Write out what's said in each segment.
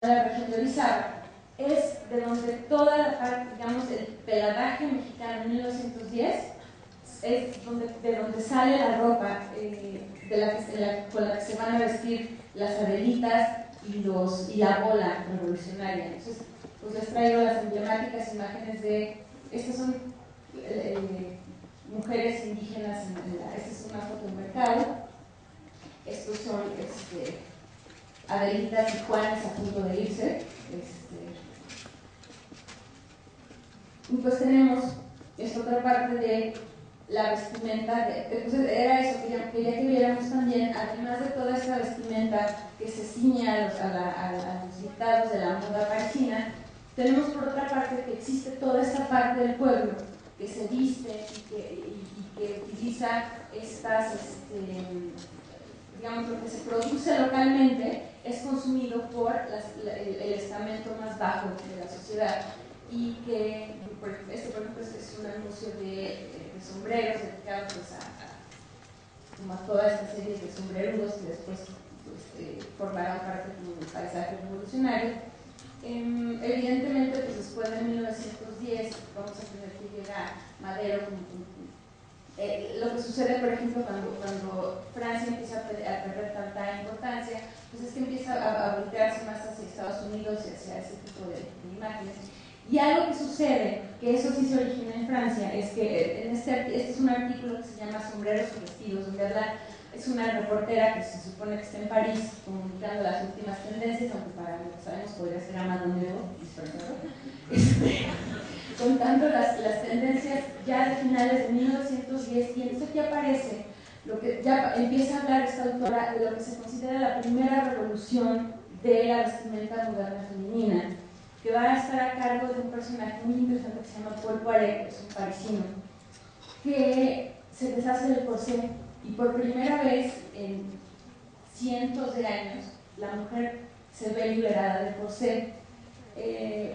la región de Orizaba, es de donde toda la parte, digamos, el peladaje mexicano en 1910 es de donde sale la ropa con la que se van a vestir las Adelitas y la bola revolucionaria. Entonces, pues les traigo las emblemáticas imágenes de, estas son mujeres indígenas, esta es una foto de mercado, estos son Adelitas y Juanes a punto de irse. Y pues tenemos esta otra parte de la vestimenta, entonces era eso, quería que viéramos también, además de toda esta vestimenta que se ciñe a los dictados de la moda parisina, tenemos por otra parte que existe toda esta parte del pueblo que se viste y que utiliza estas, digamos, lo que se produce localmente es consumido por el estamento más bajo de la sociedad. Y que, por ejemplo, es un anuncio de sombreros dedicados como a toda esta serie de sombrerudos que después formarán parte del paisaje revolucionario. Evidentemente, pues después de 1910 vamos a tener que llegar Madero lo que sucede, por ejemplo, cuando Francia empieza a perder tanta importancia, pues es que empieza a voltearse más hacia Estados Unidos y hacia ese tipo de imágenes. Y algo que sucede, que eso sí se origina en Francia, es que este es un artículo que se llama Sombreros y Vestidos, donde es una reportera que se supone que está en París comunicando las últimas tendencias, aunque para lo que sabemos podría ser a Madonero, contando las tendencias ya de finales de 1910, y entonces aquí aparece lo que ya empieza a hablar esta autora de lo que se considera la primera revolución de la vestimenta moderna femenina, que va a estar a cargo de un personaje muy interesante que se llama Paul Poiret, que es un parisino, que se deshace del corsé y por primera vez en cientos de años la mujer se ve liberada del corsé.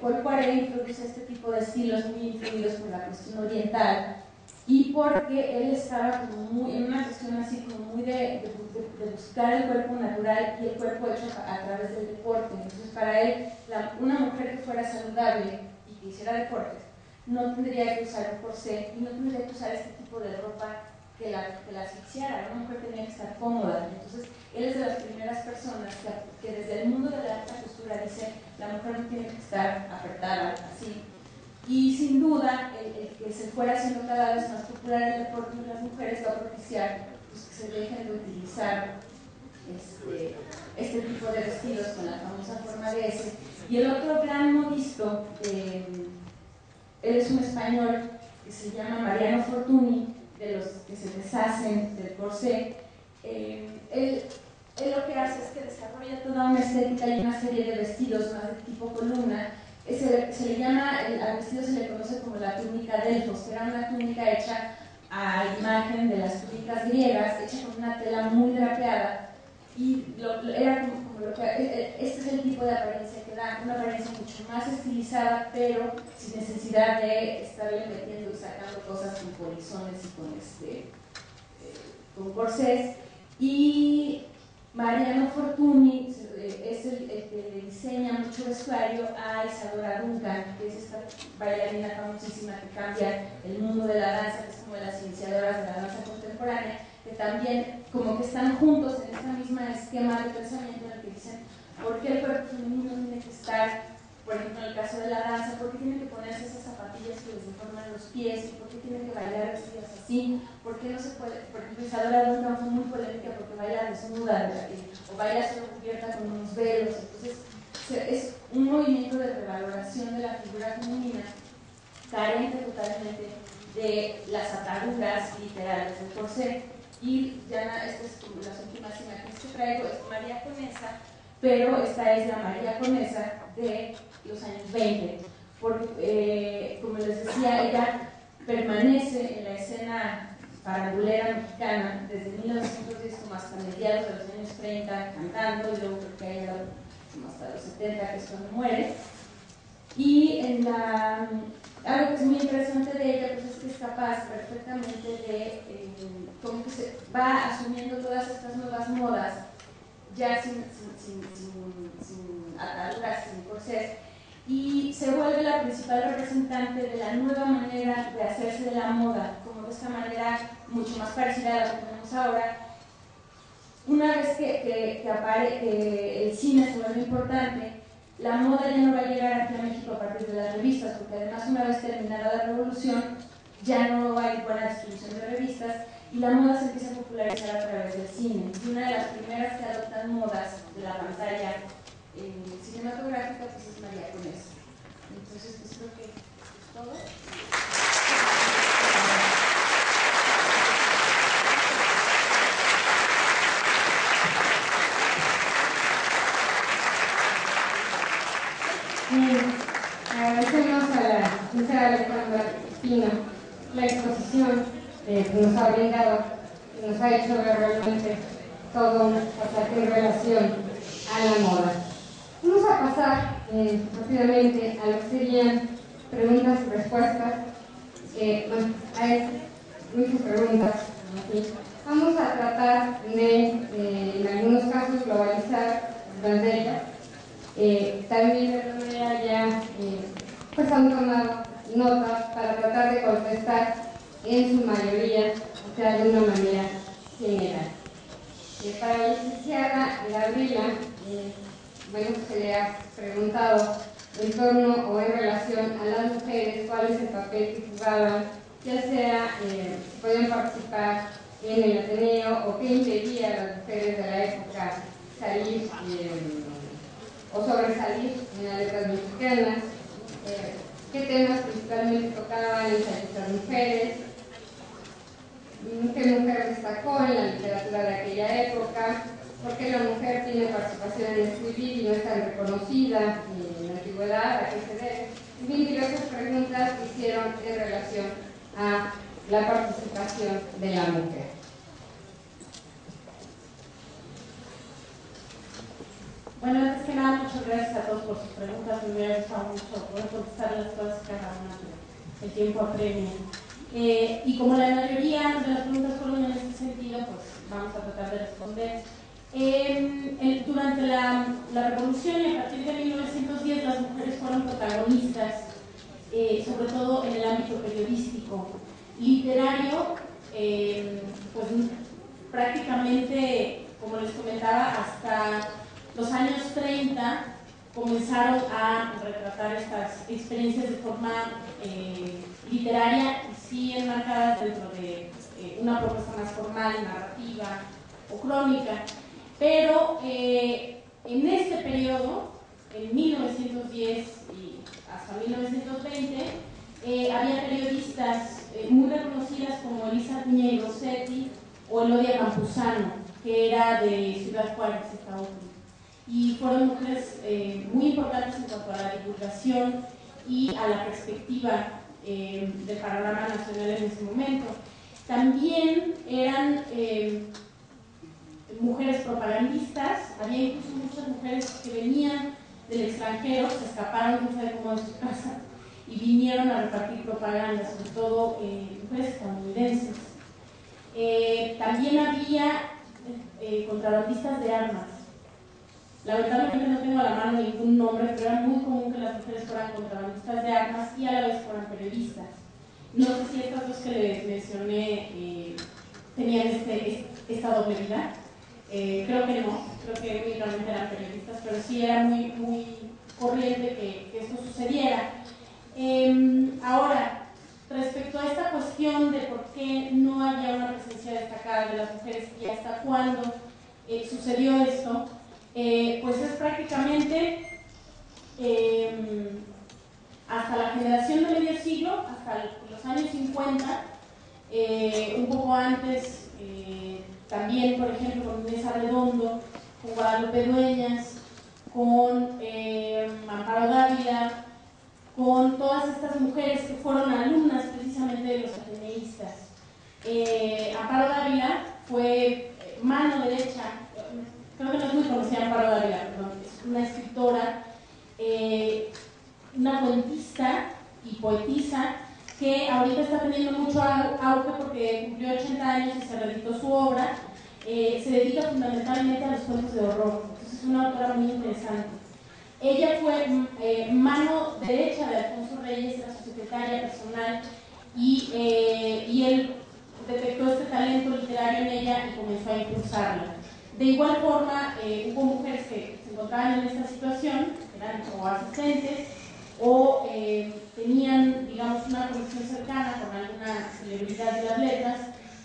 Paul Poiret introduce este tipo de estilos muy influidos por la cuestión oriental y porque él estaba como en una cuestión así como muy de buscar el cuerpo natural y el cuerpo hecho a través del deporte. Entonces para él, una mujer que fuera saludable y que hiciera deportes no tendría que usar un corsé y no tendría que usar este tipo de ropa que la asfixiara. Una mujer tenía que estar cómoda. Entonces él es de las primeras personas que desde el mundo de la alta costura dice la mujer no tiene que estar apretada así. Y sin duda, el que se fuera haciendo cada vez más popular el deporte de las mujeres va a propiciar pues, que se dejen de utilizar este tipo de vestidos con la famosa forma de S. Y el otro gran modisto, él es un español que se llama Mariano Fortuny, de los que se deshacen del corsé. Él lo que hace es que desarrolla toda una estética y una serie de vestidos más de tipo columna. Se le llama, al vestido se le conoce como la túnica Delfos, que era una túnica hecha a imagen de las túnicas griegas, hecha con una tela muy drapeada, y era como lo que, este es el tipo de apariencia que da, una apariencia mucho más estilizada, pero sin necesidad de estarle metiendo y sacando cosas con polizones y con corsés. Y Mariano Fortuny es el que le diseña mucho vestuario a Isadora Duncan, que es esta bailarina famosísima que cambia el mundo de la danza, que es como de las iniciadoras de la danza contemporánea, que también como que están juntos en este mismo esquema de pensamiento en el que dicen por qué el cuerpo femenino tiene que estar, por ejemplo en el caso de la danza, por qué tiene que ponerse esas zapatillas que les deforman los pies, y por qué tiene que bailar vestidas así, por qué no se puede, por ejemplo Isadora Duncan fue muy polémica porque baila desnuda o baila solo cubierta con unos velos. Entonces es un movimiento de revaloración de la figura femenina carente totalmente de las ataduras literales del corsé. Y ya estas es como las últimas imágenes que traigo, es María Conesa, pero esta es la María Conesa de los años 20, porque como les decía, ella permanece en la escena farandulera mexicana desde 1910 como hasta mediados de los años 30 cantando, y luego creo que ella como hasta los 70, que es cuando muere. Y algo que es muy interesante de ella pues es que es capaz perfectamente de como que se va asumiendo todas estas nuevas modas ya sin ataduras, sin corsés, y se vuelve la principal representante de la nueva manera de hacerse de la moda, como de esta manera mucho más parecida a la que tenemos ahora. Una vez que el cine se vuelve importante, la moda ya no va a llegar aquí a México a partir de las revistas, porque además una vez terminada la revolución ya no hay buena distribución de revistas y la moda se empieza a popularizar a través del cine. Y una de las primeras que adoptan modas de la pantalla cinematográfica pues es María Conesa. Entonces pues creo que es todo. Agradecemos a la licenciada Alejandra Espino la exposición que nos ha brindado, que nos ha hecho ver realmente todo un pasaje en relación a la moda. Vamos a pasar rápidamente a lo que serían preguntas y respuestas. Hay muchas preguntas aquí. Vamos a tratar de, en algunos casos, globalizar las de ellas. También de alguna manera ya pues han tomado nota para tratar de contestar en su mayoría, o sea, de una manera general. Para la licenciada Gabriela, bueno, se le ha preguntado en torno o en relación a las mujeres cuál es el papel que jugaban, ya sea si podían participar en el Ateneo o qué impedía a las mujeres de la época salir o sobresalir en las letras mexicanas, qué temas principalmente tocaban estas mujeres, qué mujer destacó en la literatura de aquella época, por qué la mujer tiene participación en escribir y no es tan reconocida en la antigüedad, a qué se debe. En fin, diversas preguntas que hicieron en relación a la participación de la mujer. Bueno, antes que nada, muchas gracias a todos por sus preguntas. Me hubiera gustado mucho poder contestarlas todas cada una, el tiempo apremia. Y como la mayoría de las preguntas fueron en este sentido, pues vamos a tratar de responder. Durante la revolución y a partir de 1910 las mujeres fueron protagonistas, sobre todo en el ámbito periodístico. Literario, pues prácticamente, como les comentaba, hasta los años 30 comenzaron a retratar estas experiencias de forma literaria y sí enmarcadas dentro de una propuesta más formal, narrativa o crónica. Pero en este periodo, en 1910 y hasta 1920, había periodistas muy reconocidas como Elisa Piña Rossetti o Elodia Campuzano, que era de Ciudad Juárez, Estados Unidos. Y fueron mujeres muy importantes en cuanto a la divulgación y a la perspectiva del panorama nacional en ese momento. También eran mujeres propagandistas, había incluso muchas mujeres que venían del extranjero, se escaparon de su casa y vinieron a repartir propaganda, sobre todo mujeres estadounidenses. También había contrabandistas de armas. Lamentablemente no tengo a la mano ningún nombre, pero era muy común que las mujeres fueran contrabandistas de armas y a la vez fueran periodistas. No sé si estas dos que les mencioné tenían esta doble vida. Creo que no, creo que únicamente eran periodistas, pero sí era muy, muy corriente que esto sucediera. Ahora, respecto a esta cuestión de por qué no había una presencia destacada de las mujeres y hasta cuándo sucedió esto, pues es prácticamente hasta la generación de medio siglo, hasta los años 50, un poco antes, también, por ejemplo, con Inés Arredondo, con Guadalupe Dueñas, con Amparo Dávila, con todas estas mujeres que fueron alumnas precisamente de los ateneístas. Amparo Dávila fue mano derecha, creo que no es muy conocida Amparo Dávila, perdón, es una escritora, una cuentista y poetisa que ahorita está teniendo mucho auge porque cumplió 80 años y se reeditó su obra. se dedica fundamentalmente a los cuentos de horror, entonces es una autora muy interesante. Ella fue mano derecha de Alfonso Reyes, era su secretaria personal, y él detectó este talento literario en ella y comenzó a impulsarla. De igual forma, hubo mujeres que se encontraban en esta situación, eran o asistentes, o tenían, digamos, una conexión cercana con alguna celebridad de las letras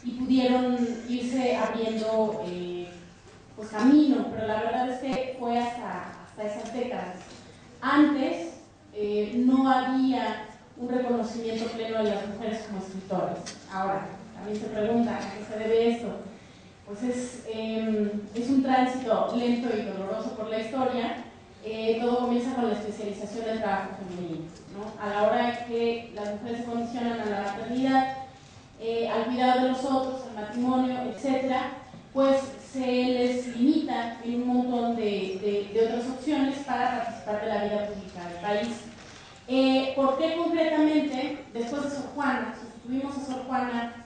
y pudieron irse abriendo pues camino, pero la verdad es que fue hasta esas décadas. Antes no había un reconocimiento pleno de las mujeres como escritoras. Ahora, también se pregunta a qué se debe esto. Pues es un tránsito lento y doloroso por la historia. Todo comienza con la especialización del trabajo femenino, ¿no? A la hora que las mujeres se condicionan a la maternidad, al cuidado de los otros, al matrimonio, etc., pues se les limita en un montón de otras opciones para participar de la vida pública del país. ¿Por qué concretamente, después de Sor Juana, sustituimos a Sor Juana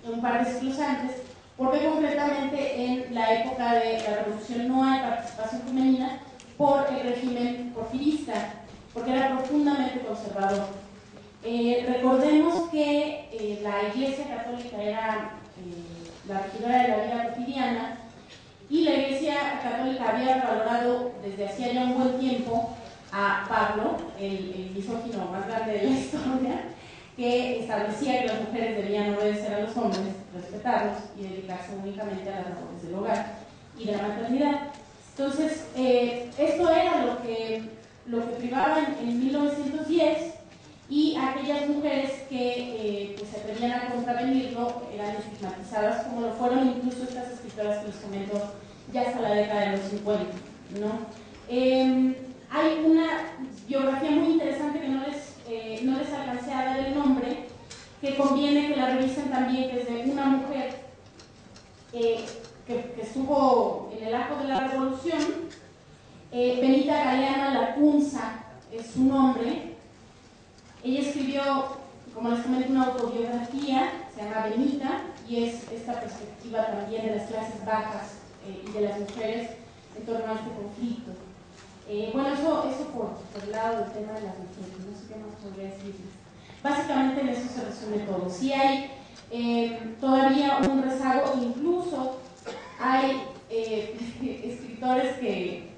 un par de siglos antes, por qué concretamente en la época de la Revolución no hay participación femenina? Por el régimen porfirista, porque era profundamente conservador. Recordemos que la Iglesia Católica era la regidora de la vida cotidiana y la Iglesia Católica había valorado desde hacía ya un buen tiempo a Pablo, el misógino más grande de la historia, que establecía que las mujeres debían obedecer a los hombres, respetarlos y dedicarse únicamente a las labores del hogar y de la maternidad. Entonces, esto era lo que privaba en 1910, y aquellas mujeres que pues, se atrevían a contravenirlo eran estigmatizadas, como lo fueron incluso estas escritoras que les comento ya hasta la década de los 50, ¿no? Hay una biografía muy interesante que no les alcancé a dar el nombre, que conviene que la revisen también, que es de una mujer que estuvo en el arco de la Revolución. Benita Galeana Lacunza es su nombre. Ella escribió, como les comenté, una autobiografía, se llama Benita, y es esta perspectiva también de las clases bajas y de las mujeres en torno a este conflicto. Bueno, eso por el lado del tema de las mujeres, no sé qué más podría decirles. Básicamente en eso se resume todo. Sí hay todavía un rezago, incluso hay escritores que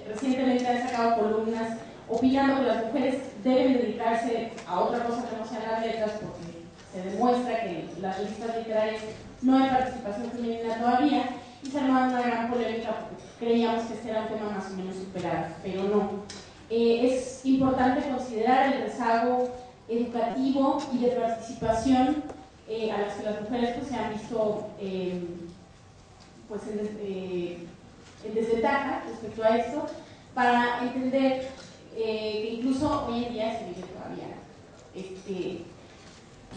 recientemente han sacado columnas opinando que las mujeres deben dedicarse a otra cosa que no sean las letras, porque se demuestra que en las revistas literarias no hay participación femenina todavía, y se armaba una gran polémica porque creíamos que este era un tema más o menos superado, pero no. Es importante considerar el rezago educativo y de participación a las que las mujeres pues, se han visto pues, en desventaja respecto a esto, para entender que incluso hoy en día se vive todavía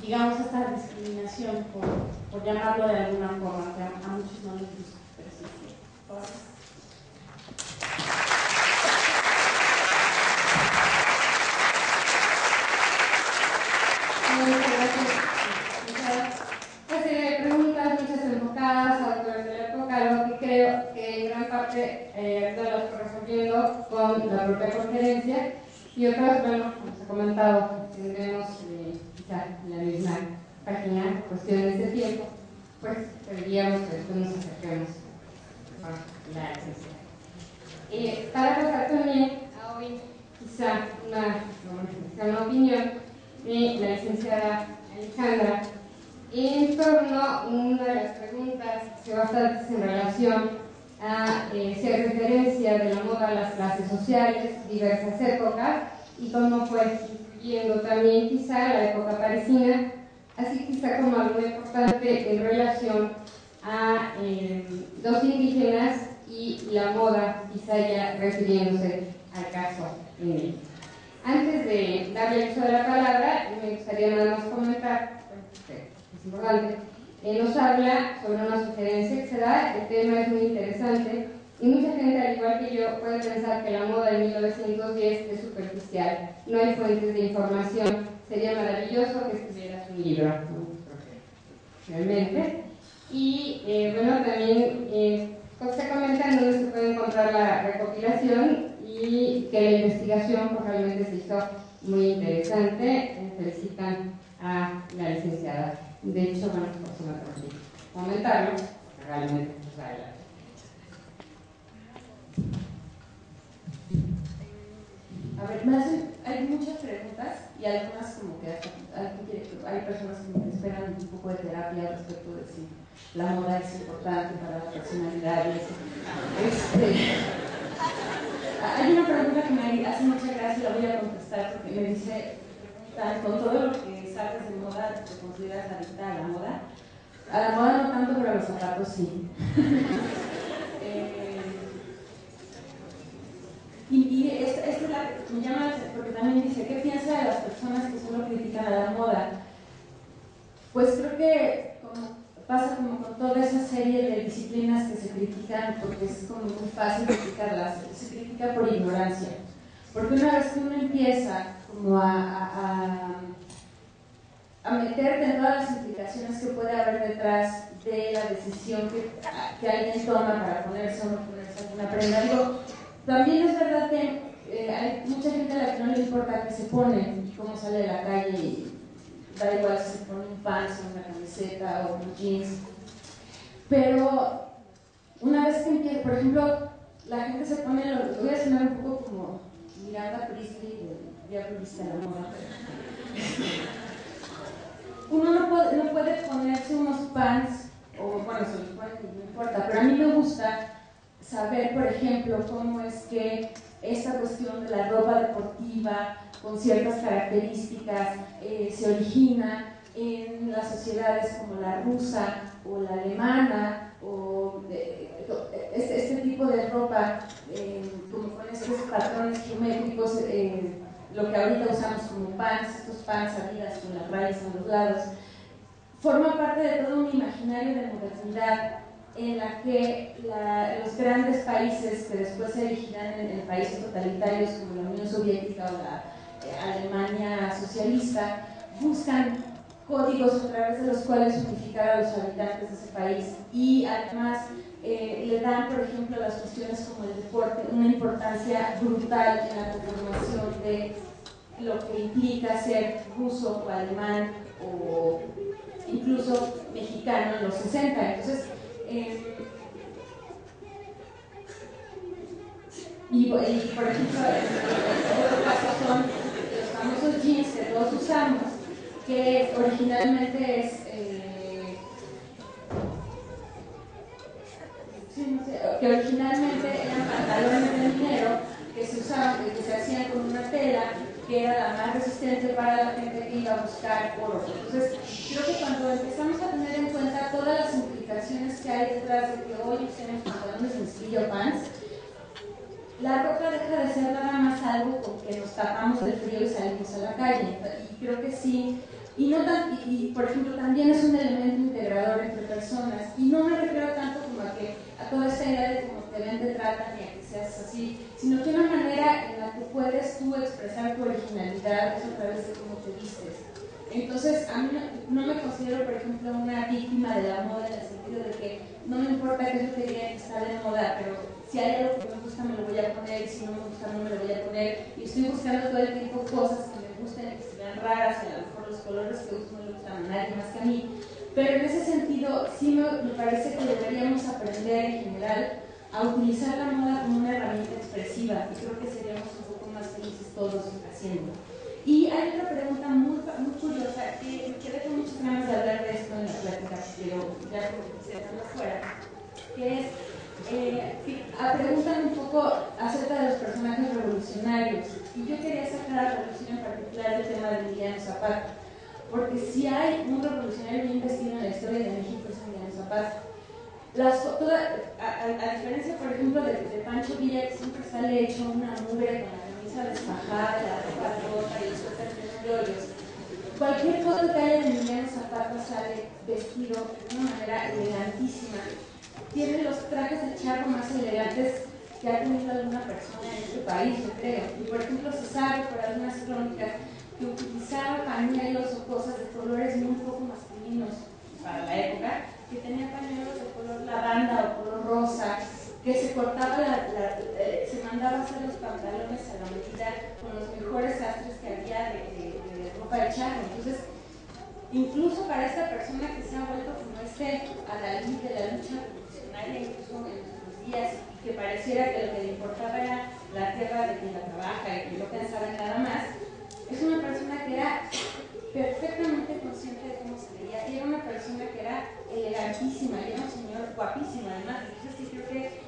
digamos esta discriminación por llamarlo de alguna forma, que a muchos no les gusta, pero sí, sí. Muchas gracias. Una serie de preguntas, muchas enfocadas a autores de la época, lo que creo que en gran parte las fue resolviendo con la propia conferencia, y otras, bueno, como se ha comentado, tendremos quizá en la misma página cuestiones de tiempo, pues pediríamos que después nos acerquemos a la esencia. Para pasar también a hoy, quizá una opinión de la licenciada Alejandra en torno a una de las preguntas que bastantes en relación a hacer referencia de la moda a las clases sociales, diversas épocas, y cómo fue incluyendo también quizá la época parisina, así quizá como algo importante en relación a los indígenas y la moda, quizá ya refiriéndose al caso en México. Antes de darle el uso de la palabra, me gustaría nada más comentar, es importante, nos habla sobre una sugerencia que se da, el tema es muy interesante, y mucha gente, al igual que yo, puede pensar que la moda de 1910 es superficial, no hay fuentes de información, sería maravilloso que escribieras un libro, ¿no? Realmente Y bueno, también pues, se comenta en dónde se puede encontrar la recopilación y que la investigación pues, realmente se hizo muy interesante. Felicitan a la licenciada. De hecho, bueno, por si no tengo que comentarlo, realmente pues, vale la pena. A ver, hay muchas preguntas y algunas como que hay personas como que esperan un poco de terapia respecto de si la moda es importante para la personalidad y eso. Hay una pregunta que me hace mucha gracia y la voy a contestar porque me dice, con todo lo que sabes de moda, ¿te consideras adicta a la moda? A la moda no tanto, pero a los zapatos sí. Y esta es la que me llama porque también dice, ¿qué piensa de las personas que solo critican a la moda? Pues creo que pasa como con toda esa serie de disciplinas que se critican, porque es como muy fácil criticarlas, se critica por ignorancia. Porque una vez que uno empieza como a meterte en todas las implicaciones que puede haber detrás de la decisión que alguien toma para ponerse o no ponerse alguna prenda, digo, también es verdad que hay mucha gente a la que no le importa qué se pone y cómo sale de la calle y da igual si se pone un pants o una camiseta o un jeans, pero una vez que empieza, por ejemplo, la gente se pone, lo voy a sonar un poco como Miranda Priestley de Diablo Viste a la Moda. Uno no puede ponerse unos pants, o bueno, se los pone, no importa, pero a mí me gusta saber, por ejemplo, cómo es que esta cuestión de la ropa deportiva con ciertas características se origina en las sociedades como la rusa o la alemana o este tipo de ropa como con estos patrones geométricos, lo que ahorita usamos como pants, estos pants Adidas con las rayas a los lados, forma parte de todo un imaginario de modernidad en la que los grandes países que después se erigirán en países totalitarios como la Unión Soviética o la Alemania socialista buscan códigos a través de los cuales unificar a los habitantes de ese país y además le dan, por ejemplo, a las cuestiones como el deporte una importancia brutal en la conformación de lo que implica ser ruso o alemán o incluso mexicano en los 60. Entonces, por ejemplo, otro caso son los famosos jeans que todos usamos, que originalmente eran pantalones de minero que se usaban, que se hacían con una tela que era la más resistente para la gente que iba a buscar oro. Entonces, creo que cuando empezamos a tener en cuenta todas las implicaciones que hay detrás de que hoy usemos pantalones de mezclilla o pants, la ropa deja de ser nada más algo con que nos tapamos del frío y salimos a la calle. Y creo que sí. Y por ejemplo, también es un elemento integrador entre personas. Y no me refiero tanto como a toda esta idea de cómo te ven, te tratan y a que seas así, sino que una manera en la que puedes tú expresar tu originalidad es a través de cómo te vistes. Entonces, a mí no me considero, por ejemplo, una víctima de la moda en el sentido de que no me importa que eso te diga que está de moda, pero si hay algo que me gusta me lo voy a poner y si no me gusta no me lo voy a poner. Y estoy buscando todo el tiempo cosas que me gusten, que se vean raras, y a lo mejor los colores que uso no le gustan a nadie más que a mí. Pero en ese sentido, sí me parece que deberíamos aprender en general a utilizar la moda como una herramienta expresiva y creo que seríamos un poco más felices todos haciendo. Y hay otra pregunta muy curiosa que me quedé con muchas ganas de hablar de esto en la plática, pero ya se dejando afuera, que es, preguntan un poco acerca de los personajes revolucionarios. Y yo quería sacar a la revolución en particular el tema de Emiliano Zapata, porque si hay un revolucionario bien vestido en la historia de México es Emiliano Zapata. A diferencia, por ejemplo, de Pancho Villa, que siempre sale hecho una mugre con la camisa desfajada, la ropa rota y el suéter lleno de hoyos, cualquier foto que haya de Emiliano Zapata sale vestido de una manera elegantísima. Tiene los trajes de charro más elegantes que ha tenido alguna persona en este país, yo creo. Y por ejemplo, se sabe por algunas crónicas que utilizaba pañuelos o cosas de colores muy poco masculinos para la época, que tenía pañuelos de color lavanda o color rosa, que se cortaba se mandaba a hacer los pantalones a la medida con los mejores sastres que había de ropa de charro. Entonces, incluso para esta persona que se ha vuelto como adalid de la lucha revolucionaria, incluso en nuestros días, y que pareciera que lo que le importaba era la tierra de quien la trabaja y que no pensaba en nada más, es una persona que era perfectamente consciente de cómo se veía, y era una persona que era elegantísima, y era un señor guapísimo además. Entonces sí creo que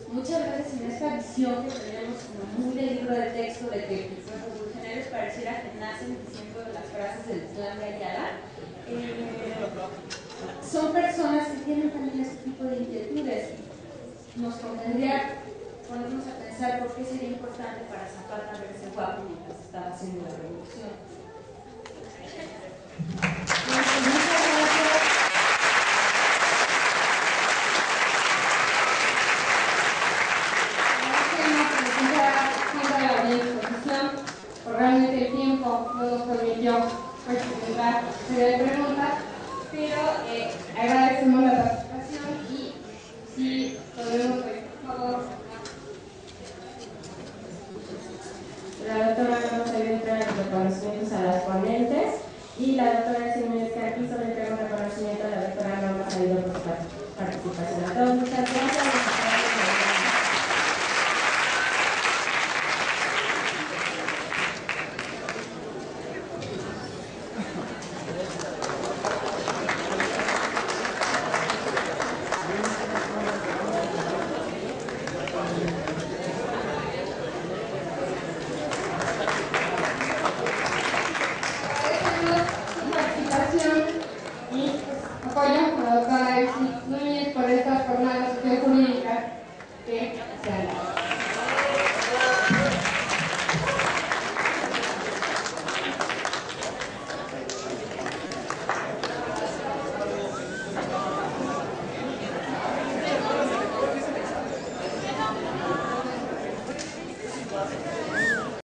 muchas veces en esta visión que tenemos como muy de libro de texto de que los revolucionarios pareciera que nacen diciendo las frases del Plan de Ayala, son personas que tienen también este tipo de inquietudes. Nos convendría ponernos a pensar por qué sería importante para Zapata verse guapo mientras estaba haciendo la revolución. Realmente el tiempo no nos permitió presentar serie de preguntas, pero agradecemos la participación y si podemos, por favor. La doctora Ramos entrega los reconocimientos a las ponentes y la doctora Silvia Escarpizo le entrega un reconocimiento a la doctora Norma Salido por su participación. A todos.